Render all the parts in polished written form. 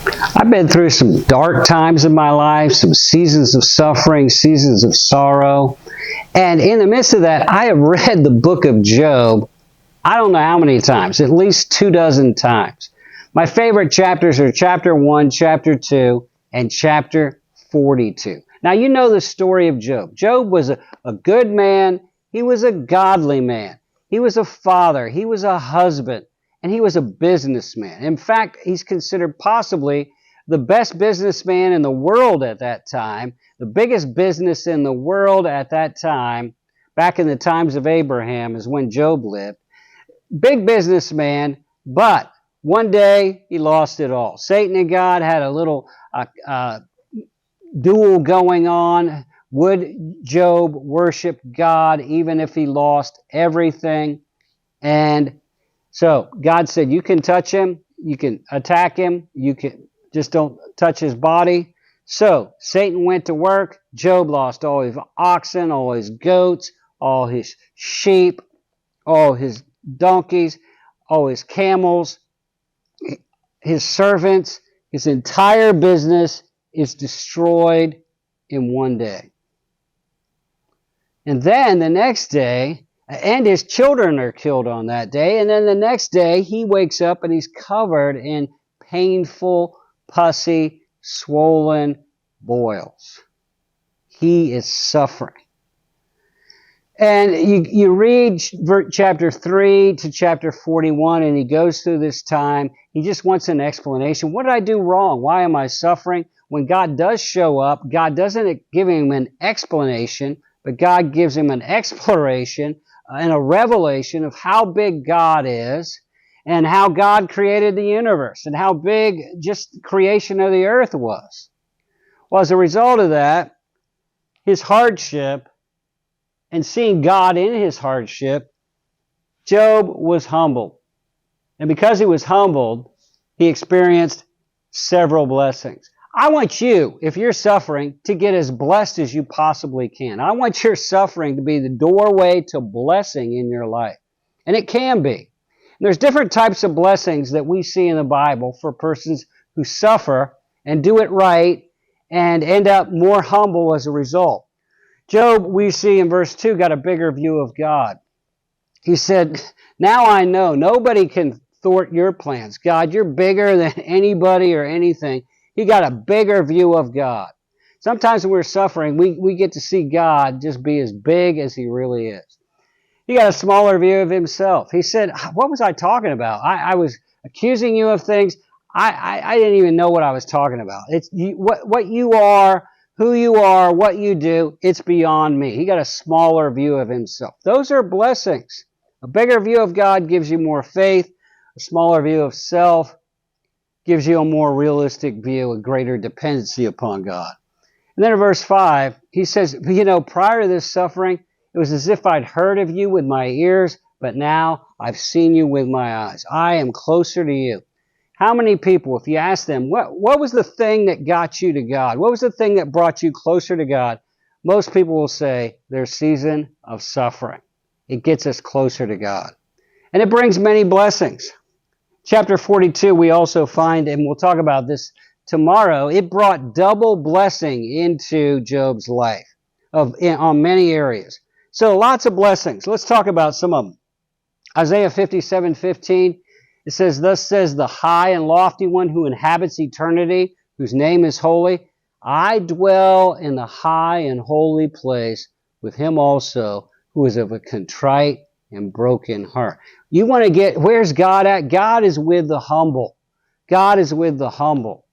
I've been through some dark times in my life, some seasons of suffering, seasons of sorrow. And in the midst of that, I have read the book of Job, I don't know how many times, at least 24 times. My favorite chapters are chapter 1, chapter 2, and chapter 42. Now, you know the story of Job. Job was a good man. He was a godly man. He was a father. He was a husband. And he was a businessman. In fact, he's considered possibly the best businessman in the world at that time, the biggest business in the world at that time, back in the times of Abraham is when Job lived. Big businessman, but one day he lost it all. Satan and God had a little duel going on. Would Job worship God even if he lost everything? And so God said, you can touch him, you can attack him, you can just don't touch his body. So Satan went to work. Job lost all his oxen, all his goats, all his sheep, all his donkeys, all his camels, his servants. His entire business is destroyed in one day. And then the next day, and his children are killed on that day. And then the next day, he wakes up and he's covered in painful, pussy, swollen boils. He is suffering. And you read chapter 3 to chapter 41, and he goes through this time. He just wants an explanation. What did I do wrong? Why am I suffering? When God does show up, God doesn't give him an explanation, but God gives him an exploration and a revelation of how big God is and how God created the universe and how big just creation of the earth was. Well, as a result of that, his hardship and seeing God in his hardship, Job was humbled. And because he was humbled, he experienced several blessings. I want you, if you're suffering, to get as blessed as you possibly can. I want your suffering to be the doorway to blessing in your life. And it can be. And there's different types of blessings that we see in the Bible for persons who suffer and do it right and end up more humble as a result. Job, we see in verse 2, got a bigger view of God. He said, now I know nobody can thwart your plans. God, you're bigger than anybody or anything. He got a bigger view of God. Sometimes when we're suffering, we get to see God just be as big as he really is. He got a smaller view of himself. He said, what was I talking about? I was accusing you of things. I didn't even know what I was talking about. It's what you are, who you are, what you do, it's beyond me. He got a smaller view of himself. Those are blessings. A bigger view of God gives you more faith. A smaller view of self gives you a more realistic view, a greater dependency upon God. And then in verse 5, he says, prior to this suffering, it was as if I'd heard of you with my ears, but now I've seen you with my eyes. I am closer to you. How many people, if you ask them, what was the thing that got you to God? What was the thing that brought you closer to God? Most people will say their season of suffering. It gets us closer to God. And it brings many blessings. Chapter 42, we also find, and we'll talk about this tomorrow, it brought double blessing into Job's life on many areas. So lots of blessings. Let's talk about some of them. Isaiah 57:15. It says, thus says the high and lofty one who inhabits eternity, whose name is holy. I dwell in the high and holy place with him also, who is of a contrite and broken heart. You want to get, where's God at? God is with the humble. God is with the humble.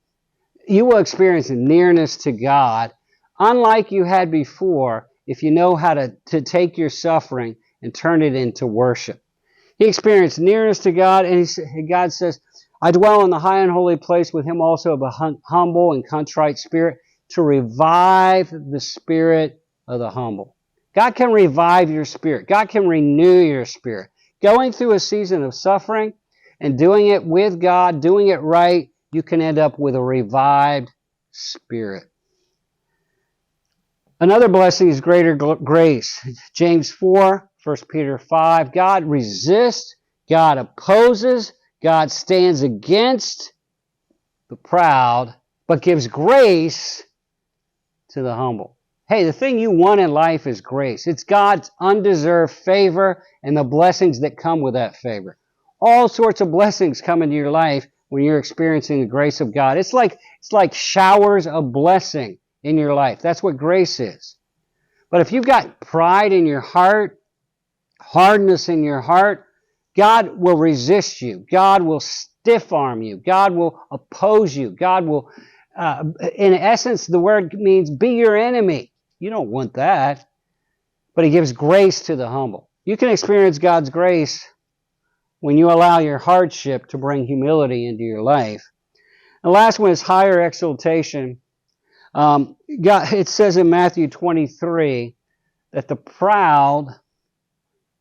You will experience nearness to God, unlike you had before, if you know how to take your suffering and turn it into worship. He experienced nearness to God, and God says, I dwell in the high and holy place with him also of a humble and contrite spirit, to revive the spirit of the humble. God can revive your spirit. God can renew your spirit. Going through a season of suffering and doing it with God, doing it right, you can end up with a revived spirit. Another blessing is greater grace. James 4, 1 Peter 5. God resists, God opposes, God stands against the proud, but gives grace to the humble. Hey, the thing you want in life is grace. It's God's undeserved favor and the blessings that come with that favor. All sorts of blessings come into your life when you're experiencing the grace of God. It's like showers of blessing in your life. That's what grace is. But if you've got pride in your heart, hardness in your heart, God will resist you. God will stiff arm you. God will oppose you. God will, in essence, the word means be your enemy. You don't want that. But He gives grace to the humble. You can experience God's grace when you allow your hardship to bring humility into your life. The last one is higher exaltation. It says in Matthew 23 that the proud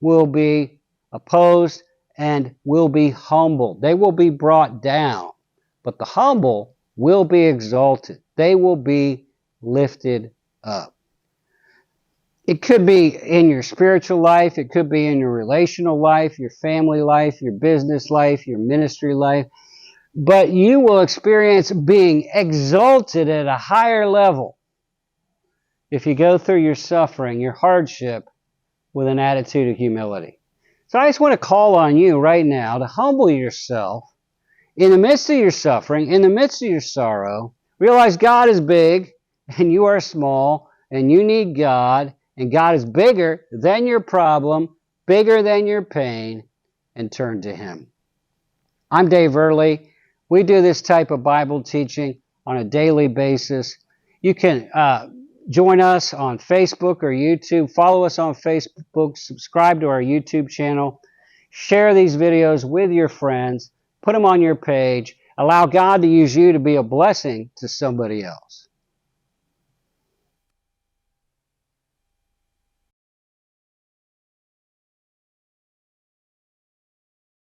will be opposed and will be humbled. They will be brought down, but the humble will be exalted. They will be lifted up. It could be in your spiritual life. It could be in your relational life, your family life, your business life, your ministry life. But you will experience being exalted at a higher level if you go through your suffering, your hardship, with an attitude of humility. So I just want to call on you right now to humble yourself in the midst of your suffering, in the midst of your sorrow. Realize God is big and you are small and you need God, and God is bigger than your problem, bigger than your pain, and turn to Him. I'm Dave Early. We do this type of Bible teaching on a daily basis. You can join us on Facebook or YouTube. Follow us on Facebook. Subscribe to our YouTube channel. Share these videos with your friends. Put them on your page. Allow God to use you to be a blessing to somebody else.